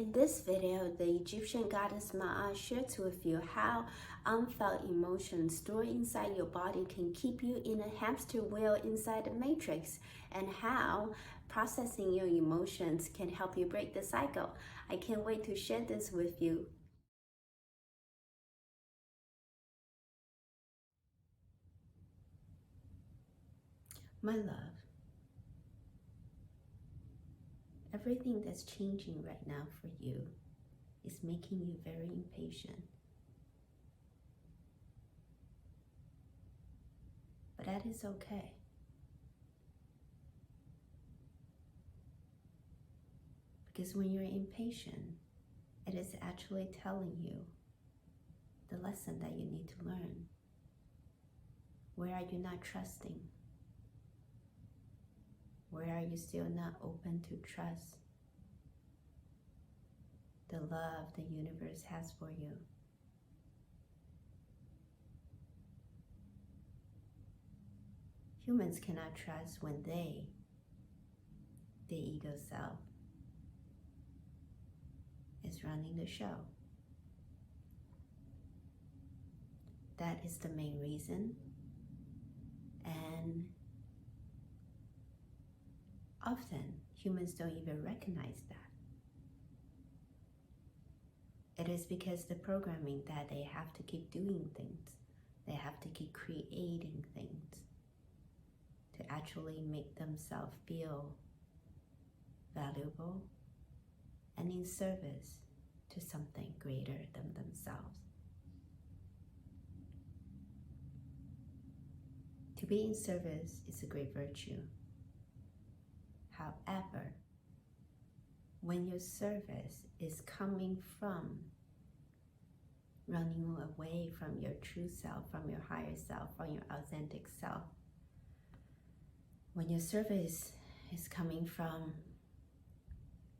In this video, the Egyptian goddess Ma'at shares with you how unfelt emotions stored inside your body can keep you in a hamster wheel inside the matrix, and how processing your emotions can help you break the cycle. I can't wait to share this with you. My love, everything that's changing right now for you is making you very impatient. But that is okay. Because when you're impatient, it is actually telling you the lesson that you need to learn. Where are you not trusting? Where are you still not open to trust the love the universe has for you? Humans cannot trust when the ego self, is running the show. That is the main reason, and often humans don't even recognize that. It is because the programming that they have to keep doing things, they have to keep creating things to actually make themselves feel valuable and in service to something greater than themselves. To be in service is a great virtue. However, when your service is coming from running away from your true self, from your higher self, from your authentic self, when your service is coming from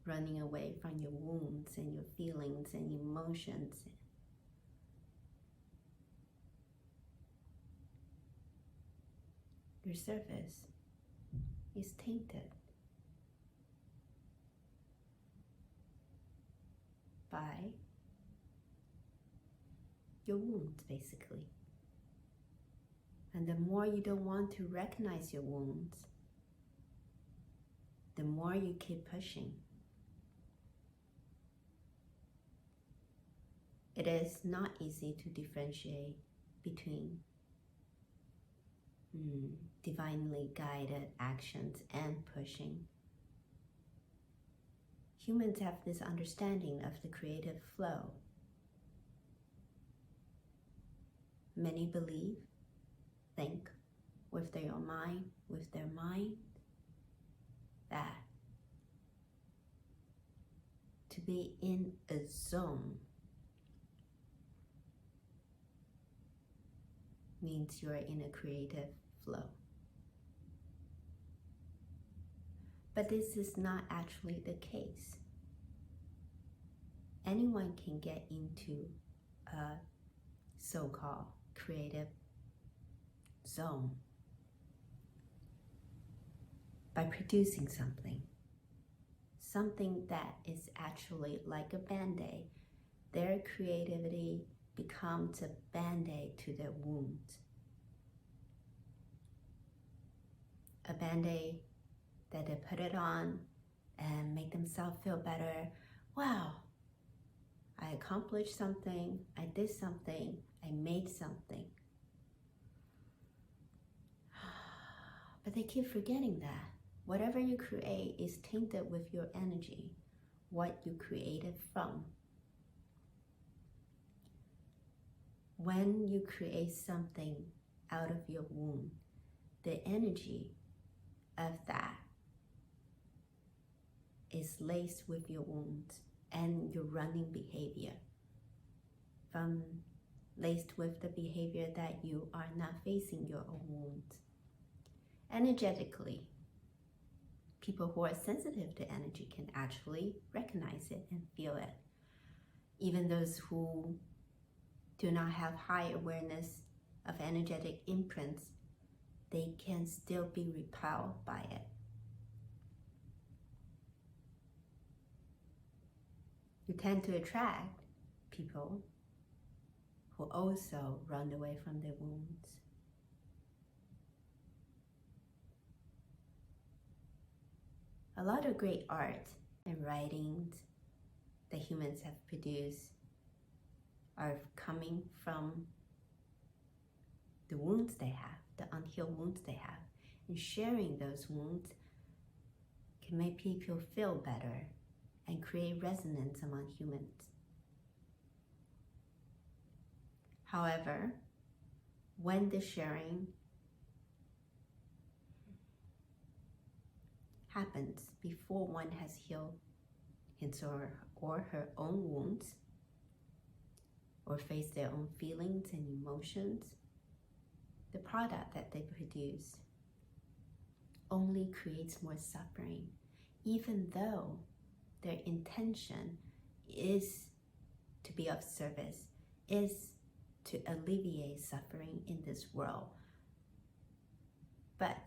running away from your wounds and your feelings and emotions, your service is tainted by your wounds, basically. And the more you don't want to recognize your wounds, the more you keep pushing. It is not easy to differentiate between divinely guided actions and pushing. Humans have this understanding of the creative flow. Many believe, think with their mind, that to be in a zone means you're in a creative flow. But this is not actually the case. Anyone can get into a so-called creative zone by producing something that is actually like a band-aid. Their creativity becomes a band-aid to their wounds. A band-aid that they put it on and make themselves feel better. Wow, I accomplished something, I did something, I made something. But they keep forgetting that whatever you create is tainted with your energy, what you created from. When you create something out of your womb, the energy of that is laced with your wounds and your running behavior, laced with the behavior that you are not facing your own wounds. Energetically, people who are sensitive to energy can actually recognize it and feel it. Even those who do not have high awareness of energetic imprints, they can still be repelled by it. you tend to attract people who also run away from their wounds. A lot of great art and writings that humans have produced are coming from the wounds they have, the unhealed wounds they have. And sharing those wounds can make people feel better and create resonance among humans. However, when the sharing happens before one has healed his or her own wounds, or face their own feelings and emotions, the product that they produce only creates more suffering, even though their intention is to be of service, is to alleviate suffering in this world. But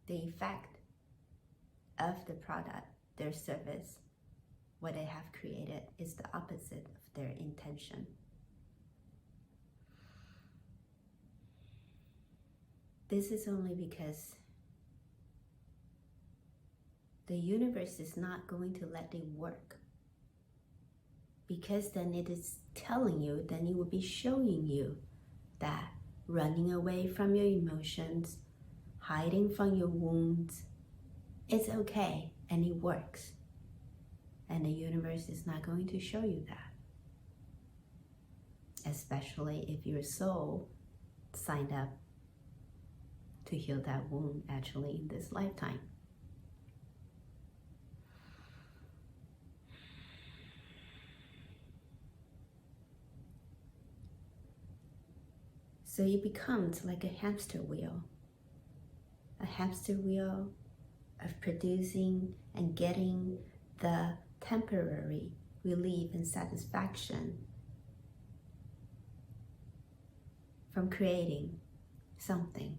the effect of the product, their service, what they have created, is the opposite of their intention. This is only because the universe is not going to let it work. Because then it is telling you, then it will be showing you that running away from your emotions, hiding from your wounds, it's okay and it works. And the universe is not going to show you that. Especially if your soul signed up to heal that wound actually in this lifetime. So it becomes like a hamster wheel. A hamster wheel of producing and getting the temporary relief and satisfaction from creating something.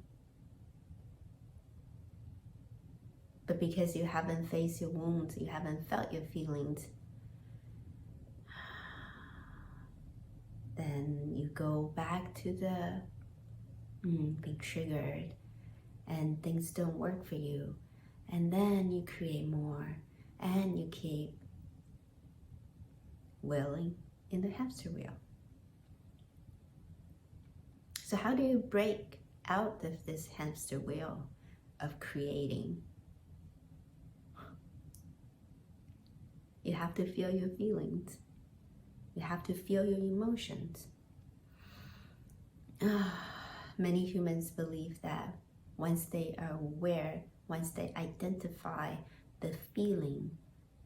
But because you haven't faced your wounds, you haven't felt your feelings, then you go back to the being triggered and things don't work for you. And then you create more and you keep wheeling in the hamster wheel. So how do you break out of this hamster wheel of creating? You have to feel your feelings. You have to feel your emotions. Many humans believe that once they are aware, once they identify the feeling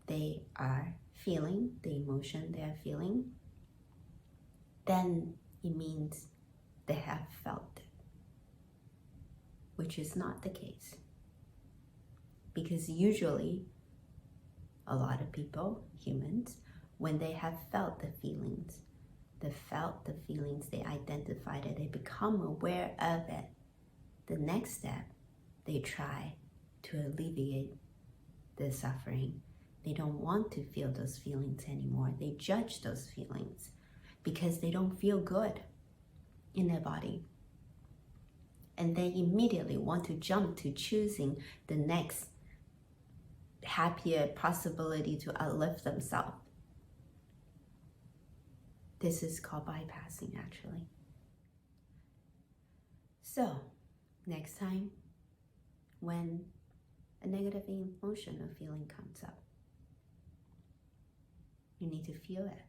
they are feeling, the emotion they are feeling, then it means they have felt it, which is not the case. Because usually, a lot of people, humans, when they have felt the feelings, they identified it, they become aware of it. The next step, they try to alleviate the suffering. They don't want to feel those feelings anymore. They judge those feelings because they don't feel good in their body. And they immediately want to jump to choosing the next happier possibility to uplift themselves. This is called bypassing, actually. So, next time when a negative emotion or feeling comes up, you need to feel it.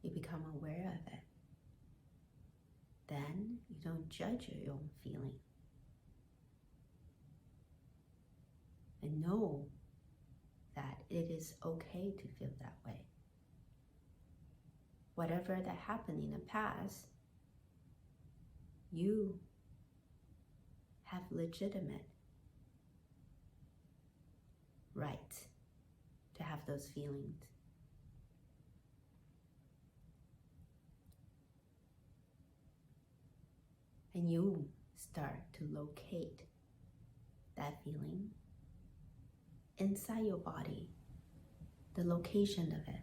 You become aware of it. Then you don't judge your own feeling. And know that it is okay to feel that way. Whatever that happened in the past, you have legitimate right to have those feelings. And you start to locate that feeling inside your body, the location of it,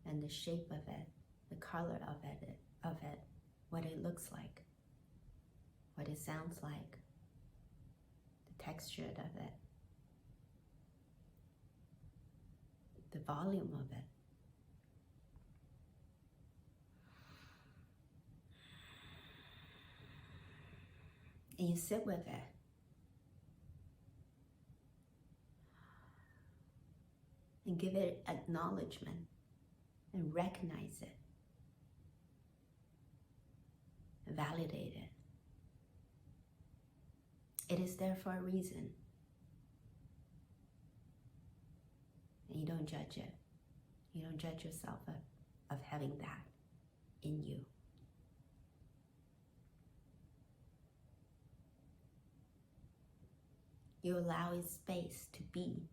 and the shape of it, the color of it, what it looks like, what it sounds like, the texture of it, the volume of it. And you sit with it. And give it acknowledgement and recognize it. And validate it. It is there for a reason. And you don't judge it. You don't judge yourself of having that in you. You allow it space to be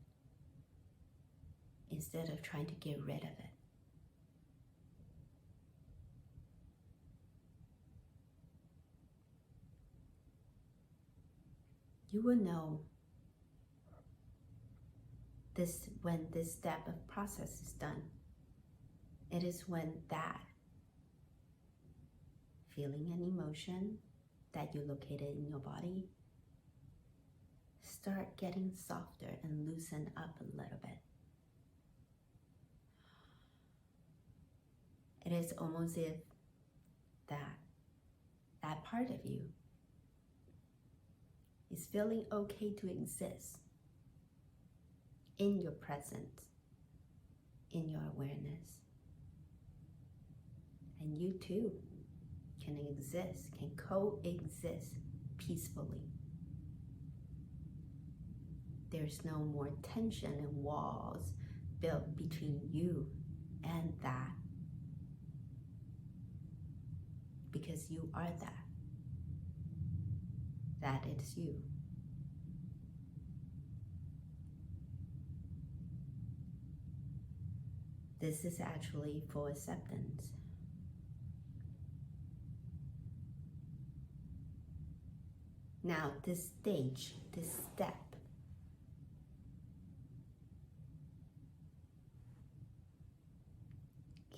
instead of trying to get rid of it. You will know this when this step of process is done. It is when that feeling and emotion that you located in your body start getting softer and loosen up a little bit. It is almost if that part of you is feeling okay to exist in your presence, in your awareness. And you too can exist, can coexist peacefully. There's no more tension and walls built between you and that. Because you are that. That is you. This is actually for acceptance. Now, this stage, this step,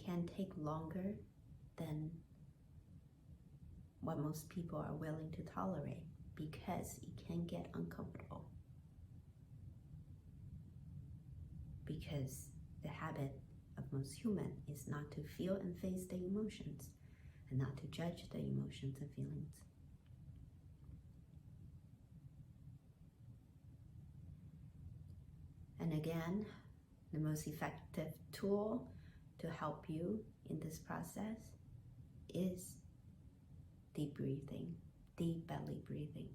can take longer than what most people are willing to tolerate because it can get uncomfortable. Because the habit of most humans is not to feel and face the emotions and not to judge the emotions and feelings. And again, the most effective tool to help you in this process is deep breathing, deep belly breathing.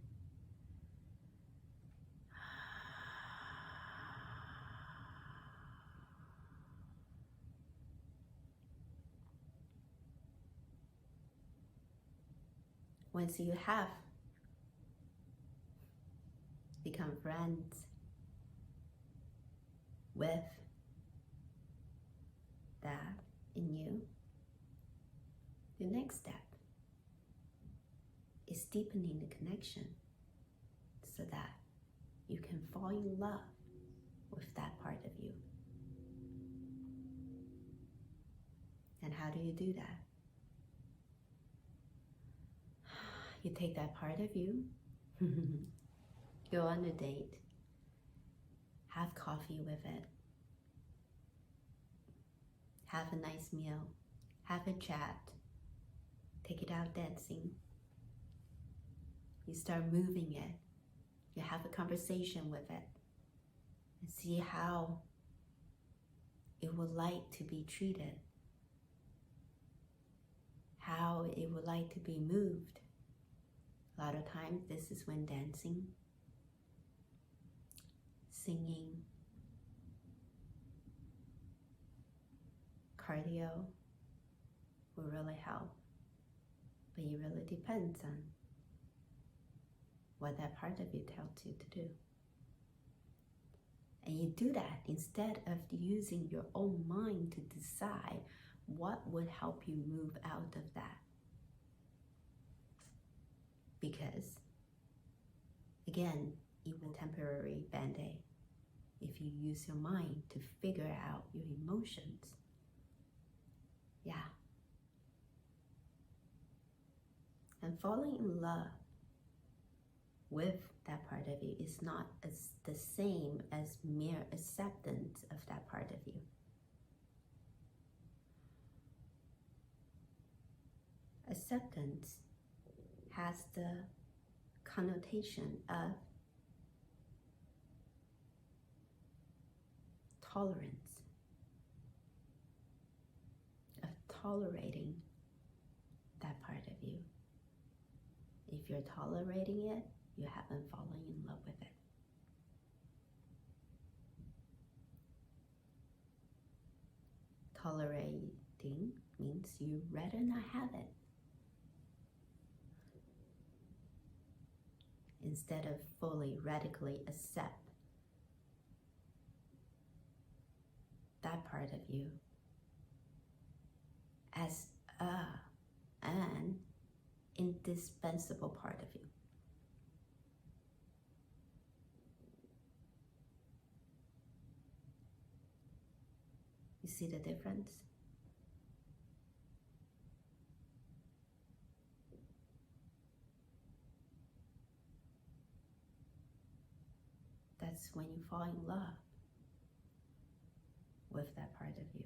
Once you have become friends with that in you, the next step is deepening the connection so that you can fall in love with that part of you. And how do you do that? You take that part of you, go on a date, have coffee with it, have a nice meal, have a chat, take it out dancing. You start moving it, you have a conversation with it, and see how it would like to be treated, how it would like to be moved. A lot of times this is when dancing, singing, cardio will really help. But it really depends on what that part of you tells you to do. And you do that instead of using your own mind to decide what would help you move out of that. Because, again, it will temporary band-aid if you use your mind to figure out your emotions. Yeah. And falling in love with that part of you is not as the same as mere acceptance of that part of you. Acceptance has the connotation of tolerance, of tolerating that part of you. If you're tolerating it, you haven't fallen in love with it. Tolerating means you rather not have it. Instead of fully, radically accept that part of you as an indispensable part of you. You see the difference? That's when you fall in love with that part of you.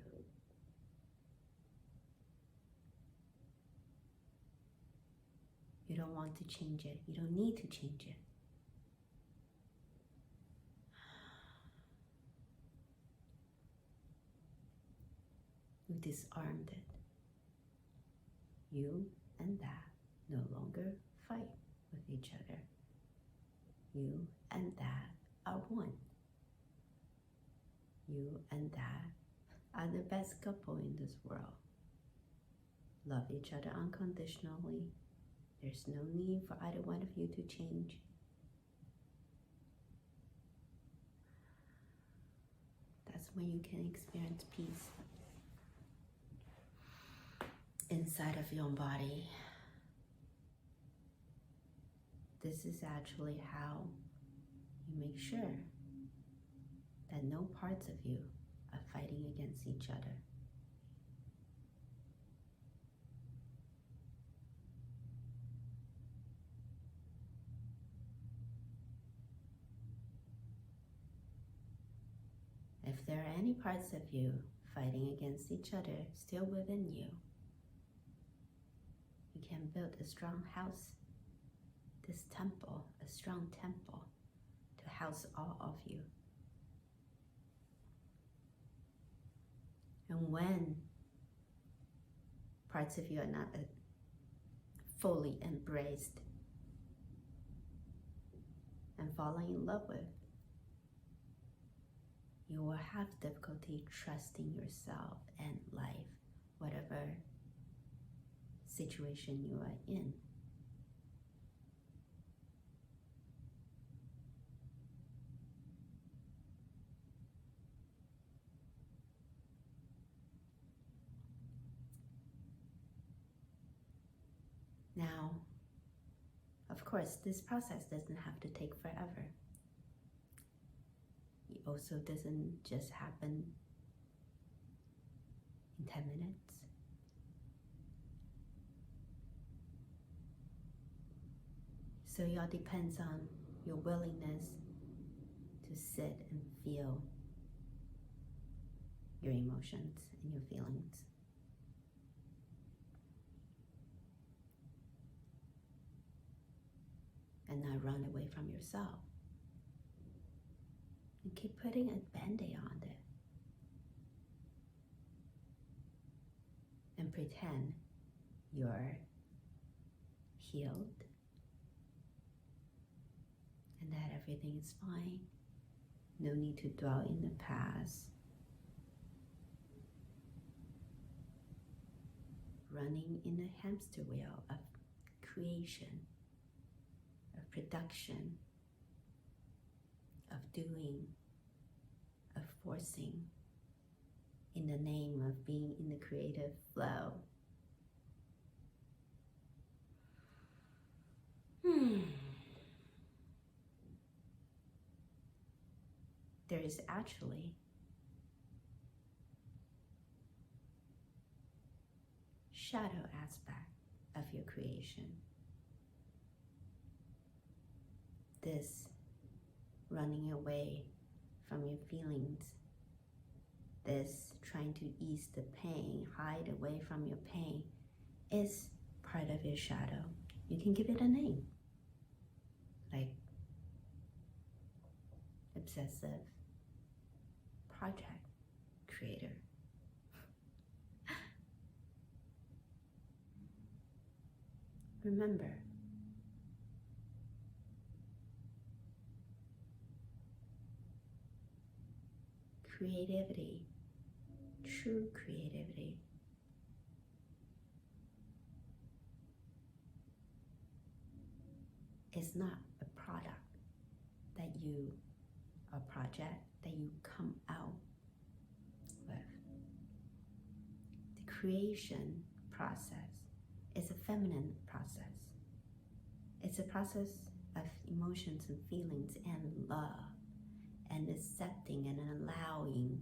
You don't want to change it. You don't need to change it. You disarmed it. You and that no longer fight with each other. You and that are one. You and that are the best couple in this world. Love each other unconditionally. There's no need for either one of you to change. That's when you can experience peace inside of your own body. This is actually how you make sure that no parts of you are fighting against each other. If there are any parts of you fighting against each other still within you, you can build a strong house, this temple, a strong temple to house all of you. And when parts of you are not fully embraced and falling in love with, you will have difficulty trusting yourself and life, whatever situation you are in. Now, of course, this process doesn't have to take forever. It also doesn't just happen in 10 minutes. So it all depends on your willingness to sit and feel your emotions and your feelings. And not run away from yourself. And keep putting a band-aid on it. And pretend you're healed. And that everything is fine. No need to dwell in the past. Running in a hamster wheel of creation, of production, of doing, of forcing, in the name of being in the creative flow. there is actually shadow aspect of your creation. This running away from your feelings, this trying to ease the pain, hide away from your pain, is part of your shadow. You can give it a name, like obsessive project creator. Remember, creativity, true creativity, is not a product a project that you come out with. The creation process is a feminine process. It's a process of emotions and feelings and love and accepting and allowing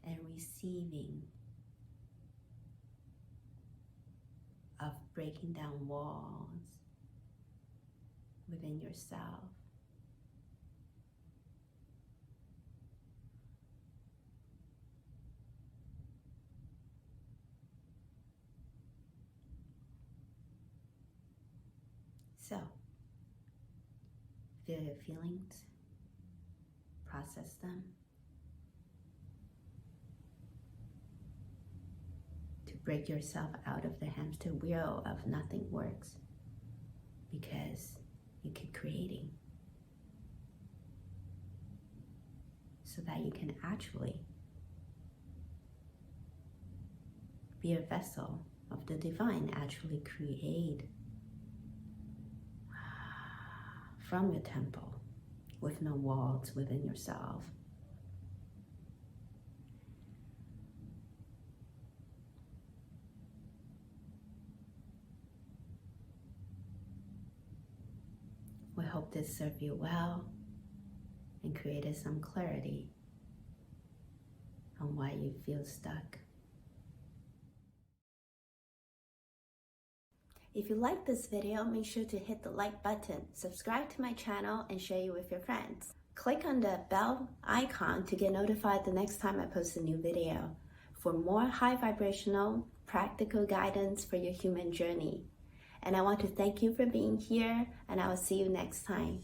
and receiving, of breaking down walls within yourself. So, feel your feelings, process them, to break yourself out of the hamster wheel of nothing works, because you keep creating, so that you can actually be a vessel of the divine, actually create from your temple with no walls within yourself. We hope this served you well and created some clarity on why you feel stuck. If you like this video, make sure to hit the like button, subscribe to my channel, and share it with your friends. Click on the bell icon to get notified the next time I post a new video for more high vibrational, practical guidance for your human journey. And I want to thank you for being here, and I will see you next time.